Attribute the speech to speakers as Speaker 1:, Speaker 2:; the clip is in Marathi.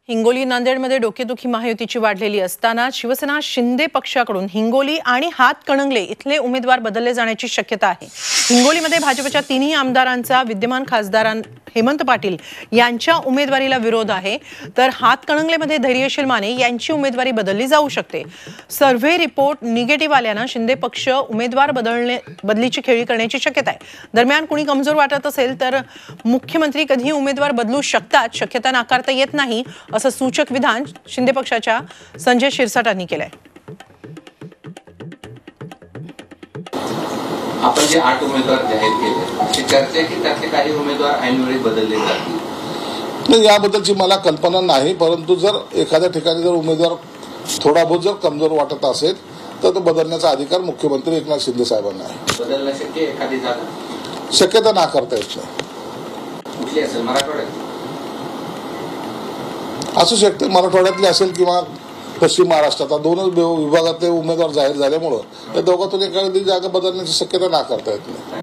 Speaker 1: हिंगोली नांदेडमध्ये डोकेदुखी महायुतीची वाढलेली असताना शिवसेना शिंदे पक्षाकडून हिंगोली आणि हातकणंगले इथले उमेदवार बदलले जाण्याची शक्यता आहे। हिंगोलीमध्ये भाजपच्या तिन्ही आमदारांचा विद्यमान खासदार हेमंत पाटील यांच्या उमेदवारीला विरोध आहे, तर हातकणंगलेमध्ये धैर्यशील माने यांची उमेदवारी बदलली जाऊ शकते। सर्व्हे रिपोर्ट निगेटिव्ह आल्याने शिंदे पक्ष उमेदवार बदलीची खेळी करण्याची शक्यता आहे। दरम्यान कुणी कमजोर वाटत असेल तर मुख्यमंत्री कधी उमेदवार बदलू शकतात, शक्यता नाकारता येत नाही असं सूचक विधान शिंदे पक्षाच्या संजय शिरसाटांनी केलंय।
Speaker 2: आपण जे 8 उमेदवार जाहीर केले अशी चर्चा की त्यातले काही उमेदवार ऐनवेळी बदलले जातील,
Speaker 3: याबद्दलची मला कल्पना नाही, परंतु जर एखाद्या ठिकाणी जर उमेदवार थोडा बहुत जर कमजोर वाटत असेल तर तो बदलण्याचा अधिकार मुख्यमंत्री एकनाथ शिंदे साहेबांना आहे।
Speaker 2: बदलणं शक्य एखादी जागा
Speaker 3: शक्यता नाकारता येत नाही।
Speaker 2: कुठली असेल? मराठवाड्यात
Speaker 3: असू शकते, मराठवाड्यातली असेल किंवा पश्चिम महाराष्ट्रात, दोनच विभागातले उमेदवार जाहीर झाल्यामुळे या दोघातून एखादी जागा बदलण्याची शक्यता नाकारता येत नाही।